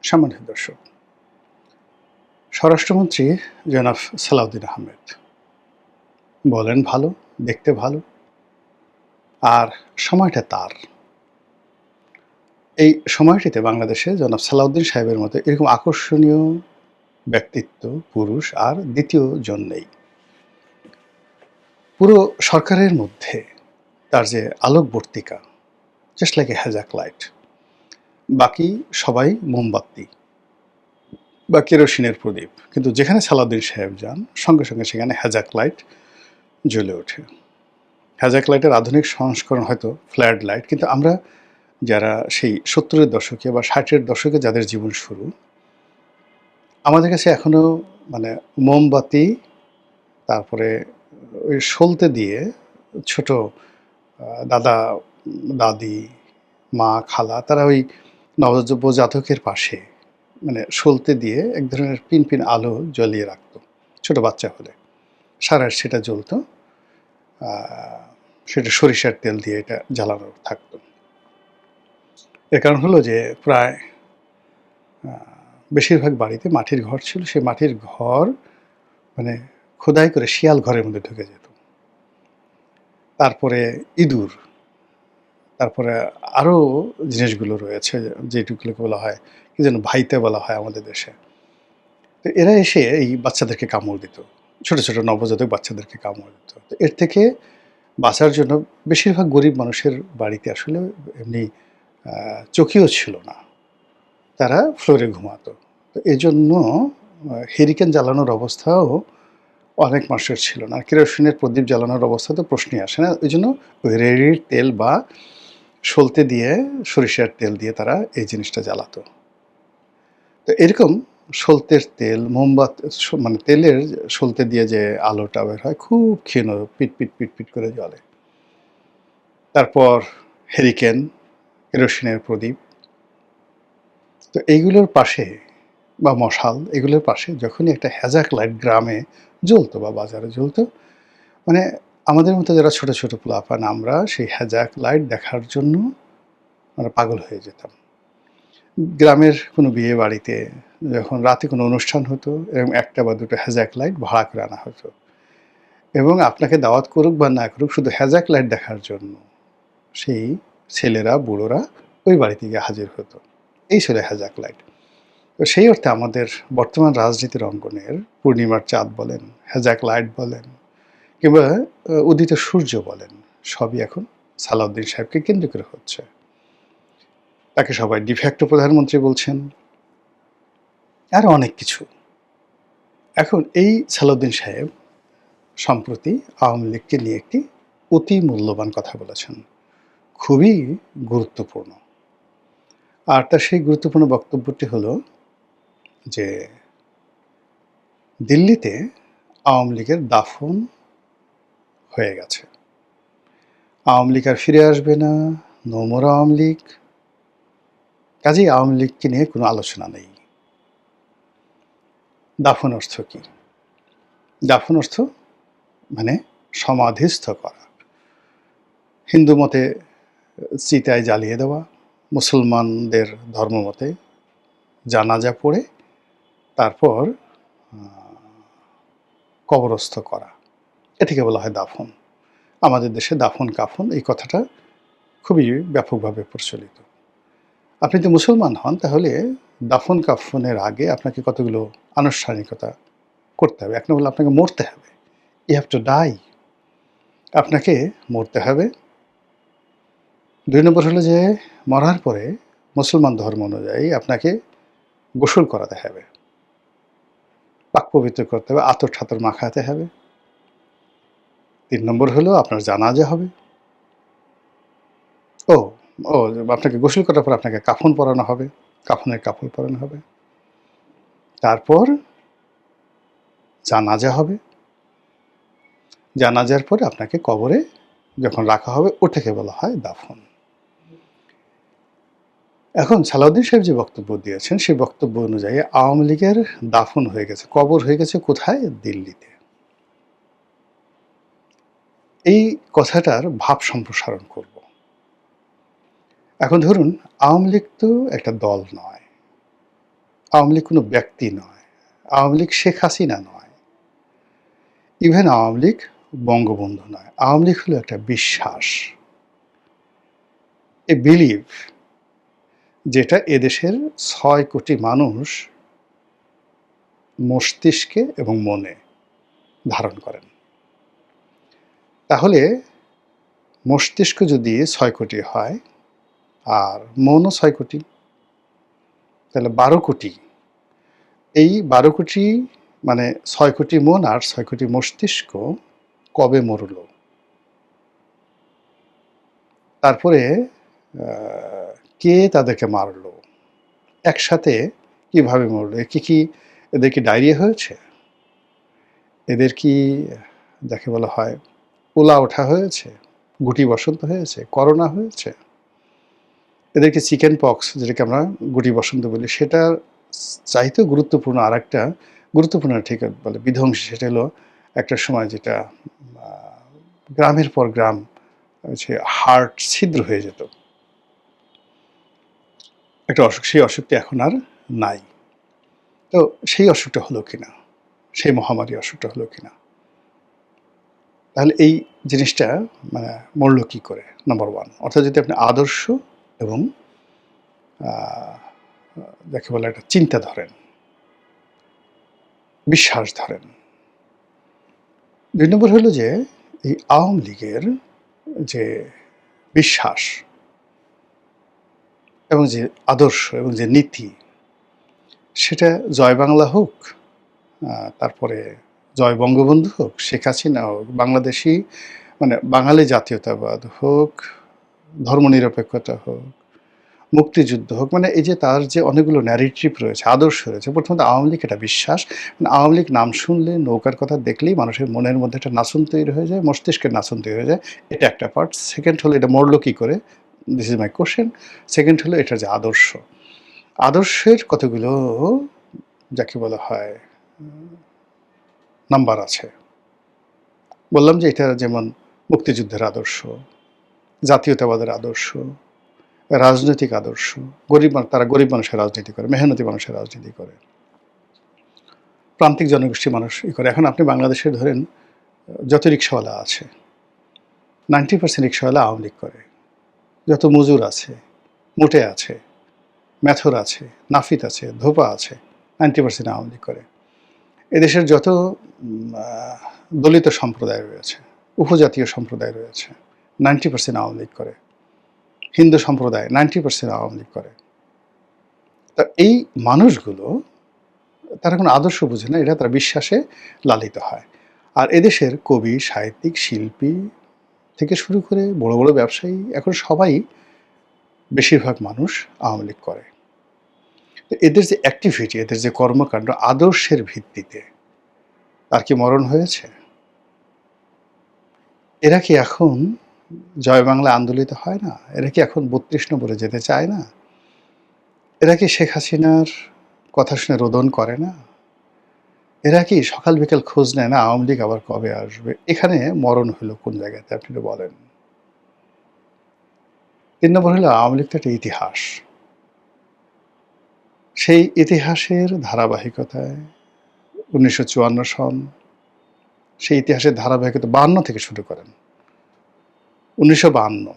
সম্মানিত দর্শক, স্বরাষ্ট্রমন্ত্রী জনাব সালাউদ্দিন আহমেদ বলেন ভালো, দেখতে ভালো, আর সময়টা তার। এই সময়টিতে বাংলাদেশে জনাব সালাউদ্দিন সাহেবের মতো এরকম আকর্ষণীয় ব্যক্তিত্ব, পুরুষ আর দ্বিতীয় জন নেই। পুরো সরকারের মধ্যে তার যে আলোকবর্তিকা, জাস্ট লাইক এ হ্যাজাক লাইট। বাকি সবাই মোমবাতি বা কেরোসিনের প্রদীপ, কিন্তু যেখানে সালাউদ্দিন সাহেব যান সঙ্গে সঙ্গে সেখানে হ্যাজাক লাইট জ্বলে ওঠে। হ্যাজাক লাইটের আধুনিক সংস্করণ হয়তো ফ্ল্যাড লাইট, কিন্তু আমরা যারা সেই ৭০-এর দশকে বা ৬০-এর দশকে যাদের জীবন শুরু, আমাদের কাছে এখনও মানে মোমবাতি, তারপরে ওই সলতে দিয়ে ছোট দাদা, দাদি, মা, খালা তারা ওই নবজাতকের পাশে মানে সলতে দিয়ে এক ধরনের পিন আলো জ্বলিয়ে রাখত ছোট বাচ্চা হলে। সারা সেটা জ্বলতো, সেটা সরিষার তেল দিয়ে এটা জ্বালানো থাকতো। এর কারণ হলো যে প্রায় বেশিরভাগ বাড়িতে মাটির ঘর ছিল। সেই মাটির ঘর মানে খোদাই করে শিয়াল ঘরের মধ্যে ঢুকে যেত। তারপরে ইঁদুর, তারপরে আরও জিনিসগুলো রয়েছে যেটুকুলোকে বলা হয় কি যেন ভাইতে বলা হয় আমাদের দেশে। তো এরা এসে এই বাচ্চাদেরকে কামড় দিত, ছোট ছোট নবজাতক বাচ্চাদেরকে কামড় দিত। তো এর থেকে বাঁচার জন্য বেশিরভাগ গরিব মানুষের বাড়িতে আসলে এমনি চৌকিও ছিল না, তারা ফ্লোরে ঘুমাতো। তো এজন্য হেরিকেন জ্বালানোর অবস্থাও অনেক মানুষের ছিল না। কেরোসিনের প্রদীপ জ্বালানোর অবস্থা তো প্রশ্নই আসে না। ওই জন্য ওই রেড়ির তেল বা সলতে দিয়ে, সরিষার তেল দিয়ে তারা এই জিনিসটা জ্বালাতো। তো এরকম সলতের তেল, মোমবাতি মানে তেলের সলতে দিয়ে যে আলোটা বের হয় খুব ক্ষীণ, পিট করে জ্বলে। তারপর হেরিকেন, কেরোসিনের প্রদীপ। তো এইগুলোর পাশে বা মশাল, এগুলোর পাশে যখনই একটা হ্যাজাক লাইট গ্রামে জ্বলতো বা বাজারে জ্বলতো, মানে আমাদের মতো যারা ছোট ছোট পোলাপান আমরা সেই হ্যাজাক লাইট দেখার জন্য আমরা পাগল হয়ে যেতাম। গ্রামের কোনো বিয়ে বাড়িতে যখন রাতে কোনো অনুষ্ঠান হতো, এরকম একটা বা দুটো হ্যাজাক লাইট ভাড়া করে আনা হতো, এবং আপনাকে দাওয়াত করুক বা না করুক শুধু হ্যাজাক লাইট দেখার জন্য সেই ছেলেরা, বুড়োরা ওই বাড়িতে গিয়ে হাজির হতো। এই ছিল হ্যাজাক লাইট। তো সেই অর্থে আমাদের বর্তমান রাজনীতির অঙ্গনের পূর্ণিমার চাঁদ বলেন, হ্যাজাক লাইট বলেন, কিংবা উদিত সূর্য বলেন, সবই এখন সালাউদ্দিন সাহেবকে কেন্দ্র করে হচ্ছে। তাকে সবাই ডিফ্যাক্টো প্রধানমন্ত্রী বলছেন, আর অনেক কিছু। এখন এই সালাউদ্দিন সাহেব সম্প্রতি আওয়ামী লীগকে নিয়ে একটি অতি মূল্যবান কথা বলেছেন, খুবই গুরুত্বপূর্ণ। আর তার সেই গুরুত্বপূর্ণ বক্তব্যটি হলো যে দিল্লিতে আওয়ামী লীগের দাফন হয়ে গেছে, আওয়ামী লীগ আর ফিরে আসবে না, নো মোর আওয়ামী লীগ। কাজেই আওয়ামী লীগকে নিয়ে কোনো আলোচনা নেই। দাফন অর্থ কি? দাফন অর্থ মানে সমাধিস্থ করা। হিন্দু মতে চিতায় জ্বালিয়ে দেওয়া, মুসলমানদের ধর্মমতে জানাজা পড়ে তারপর কবরস্থ করা, এটিকে বলা হয় দাফন। আমাদের দেশে দাফন কাফন এই কথাটা খুবই ব্যাপকভাবে প্রচলিত। আপনি যদি মুসলমান হন তাহলে দাফন কাফনের আগে আপনাকে কতগুলো আনুষ্ঠানিকতা করতে হবে। এক নম্বর হলো আপনাকে মরতে হবে, ইউ হ্যাভ টু ডাই, আপনাকে মরতে হবে। ২ নম্বর হলো যে মরার পরে মুসলমান ধর্ম অনুযায়ী আপনাকে গোসল করাতে হবে, পাক পবিত্র করতে হবে, আতর ঠাতর মাখাতে হবে। ৩ নম্বর হলো আপনার জানাজা হবে। ও ও আপনাকে গোসল করার পর আপনাকে কাফন পরানো হবে, কাফনের কাপড় পরানো হবে। তারপর জানাজা হবে, জানাজার পরে আপনাকে কবরে যখন রাখা হবে ওটাকে বলা হয় দাফন। এখন সালাউদ্দিন সাহেব যে বক্তব্য দিয়েছেন সেই বক্তব্য অনুযায়ী আওয়ামী লীগের দাফন হয়ে গেছে, কবর হয়ে গেছে কোথায়? দিল্লিতে। এই কথাটার ভাব সম্প্রসারণ করব। এখন ধরুন আওয়ামী লীগ তো একটা দল নয়, আওয়ামী লীগ কোনো ব্যক্তি নয়, আওয়ামী লীগ শেখ হাসিনা নয়, ইভেন আওয়ামী লীগ বঙ্গবন্ধু নয়। আওয়ামী লীগ হলো একটা বিশ্বাস, এ বিলিভ, যেটা এদেশের ৬ কোটি মানুষ মস্তিষ্কে এবং মনে ধারণ করেন। তাহলে মস্তিষ্ক যদি ৬ কোটি হয় আর মনও ৬ কোটি, তাহলে ১২ কোটি। এই ১২ কোটি মানে ৬ কোটি মন আর ৬ কোটি মস্তিষ্ক কবে মরল? তারপরে কে তাদেরকে মারল? একসাথে কিভাবে মরল? এদের কি ডায়রিয়া হয়েছে? এদের কি যাকে বলা হয় পোলা ওঠা হয়েছে? গুটি বসন্ত হয়েছে? করোনা হয়েছে? এদের কি চিকেন পক্স, যেটাকে আমরা গুটি বসন্ত বলি, সেটার চাইতেও গুরুত্বপূর্ণ আরেকটা গুরুত্বপূর্ণ ঠিক বলে বিধ্বংসী, সেটা হলো একটা সময় যেটা গ্রামের পর গ্রাম হচ্ছে হার্ট ছিদ্র হয়ে যেত, একটা অসুখ। সেই অসুখটা এখন আর নাই। তো সেই অসুখটা হলো কিনা, সেই মহামারী অসুখটা হলো কিনা, তাহলে এই জিনিসটা মানে মরল কী করে? Number one. অর্থাৎ যদি আপনি আদর্শ এবং যাকে বলে একটা চিন্তা ধরেন, বিশ্বাস ধরেন। ২ নম্বর হলো যে এই আওয়ামী লীগের যে বিশ্বাস এবং যে আদর্শ এবং যে নীতি, সেটা জয় বাংলা হোক, তারপরে জয় বঙ্গবন্ধু হোক, শেখ হাসিনা হোক, বাংলাদেশি মানে বাঙালি জাতীয়তাবাদ হোক, ধর্মনিরপেক্ষতা হোক, মুক্তিযুদ্ধ হোক, মানে এই যে তার যে অনেকগুলো ন্যারেটিভ রয়েছে, আদর্শ রয়েছে। প্রথমত আওয়ামী লীগ এটা বিশ্বাস, মানে আওয়ামী লীগ নাম শুনলে, নৌকার কথা দেখলেই মানুষের মনের মধ্যে একটা নাচন তৈরি হয়ে যায়, মস্তিষ্কের নাচন তৈরি হয়ে যায়। এটা একটা পার্ট। সেকেন্ড হলো এটা মরল কী করে, this is my question. Second হলো এটার যে আদর্শ, আদর্শের কতগুলো যাকে বলা হয় নাম্বার আছে। বললাম যে এটা যেমন মুক্তিযুদ্ধের আদর্শ, জাতীয়তাবাদের আদর্শ, রাজনৈতিক আদর্শ, তারা গরিব মানুষের রাজনীতি করে, মেহনতি মানুষের রাজনীতি করে, প্রান্তিক জনগোষ্ঠীর মানুষ করে। এখন আপনি বাংলাদেশের ধরেন যত রিক্সাওয়ালা আছে, 90% রিক্সাওয়ালা আওয়ামী লীগ করে। যত মজুর আছে, মোটে আছে, মেথর আছে, নাফিত আছে, ধোপা আছে, 90% আওয়ামী লীগ করে। এদেশের যত দলিত সম্প্রদায় রয়েছে, উপজাতীয় সম্প্রদায় রয়েছে, 90% আওয়ামী লীগ করে। হিন্দু সম্প্রদায় 90% আওয়ামী লীগ করে। তা এই মানুষগুলো তারা কোনো আদর্শ বুঝে না, এটা তারা বিশ্বাসে লালিত হয়। আর এদেশের কবি, সাহিত্যিক, শিল্পী থেকে শুরু করে বড় বড় ব্যবসায়ী, এখন সবাই বেশিরভাগ মানুষ আওয়ামী লীগ করে। তো এদের যে অ্যাক্টিভিটি, এদের যে কর্মকাণ্ড আদর্শের ভিত্তিতে, তার কি মরণ হয়েছে? এরা কি এখন জয় বাংলা আন্দোলিত হয় না? এরা কি এখন ৩২ নম্বরে যেতে চায় না? এরা কি শেখ হাসিনার কথা শুনে রোদন করে না? এরা কি সকাল বিকেল খোঁজ নেয় না আওয়ামী লীগ আবার কবে আসবে? এখানে মরণ হলো কোন জায়গাতে আপনি একটু বলেন। ৩ নম্বর হলো আওয়ামী লীগ তো একটা ইতিহাস। সেই ইতিহাসের ধারাবাহিকতায় ১৯৫৪ সন, সেই ইতিহাসের ধারাবাহিকতা ৫২ থেকে শুরু করেন, ১৯৫২।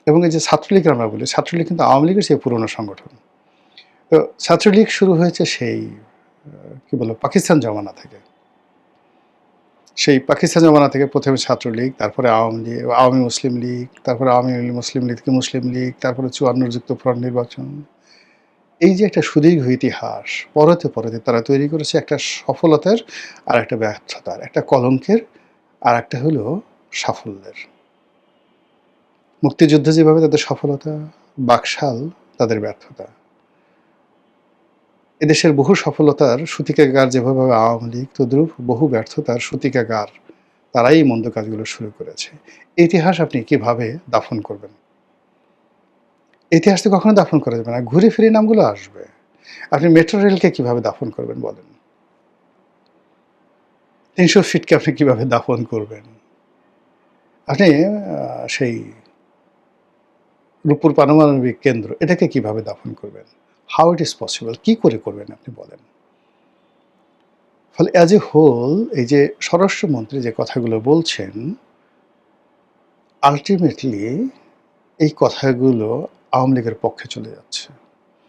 এবং এই যে ছাত্রলীগ আমরা বলি, ছাত্রলীগ কিন্তু আওয়ামী লীগের চেয়ে পুরনো সংগঠন। তো ছাত্রলীগ শুরু হয়েছে সেই কি বলবো পাকিস্তান জমানা থেকে। সেই পাকিস্তান জমানা থেকে প্রথমে ছাত্রলীগ, তারপরে আওয়ামী লীগ, আওয়ামী মুসলিম লীগ, তারপরে আওয়ামী মুসলিম লীগ থেকে মুসলিম লীগ, তারপরে ৫৪ যুক্তফ্রন্ট নির্বাচন। এই যে একটা সুদীর্ঘ ইতিহাস, পরতে পরতে তারা তৈরি করেছে একটা সফলতার আর একটা ব্যর্থতার, একটা কলঙ্কের আর একটা হলো সাফল্যের। মুক্তিযুদ্ধ যেভাবে তাদের সফলতা, বাকশাল তাদের ব্যর্থতা। এদেশের বহু সফলতার সূতিকাগার যেভাবে আওয়ামী লীগ, তদ্রূপ বহু ব্যর্থতার সূতিকাগার তারাই এই মন্দ কাজগুলো শুরু করেছে। ইতিহাস আপনি কিভাবে দাফন করবেন? ইতিহাস তো কখনো দাফন করা যাবে না, ঘুরে ফিরে নামগুলো আসবে। আপনি মেট্রো রেলকে কিভাবে দাফন করবেন বলেন? ৩০০ ফিটকে আপনি কিভাবে দাফন করবেন? আপনি সেই রূপপুর পারমাণবিক কেন্দ্র, এটাকে কিভাবে দাফন করবেন? How it is possible? কি করে করবেন আপনি বলেন? ফলে অ্যাজ এ হোল এই যে স্বরাষ্ট্রমন্ত্রী যে কথাগুলো বলছেন, আল্টিমেটলি এই কথাগুলো আওয়ামী লীগের পক্ষে চলে যাচ্ছে।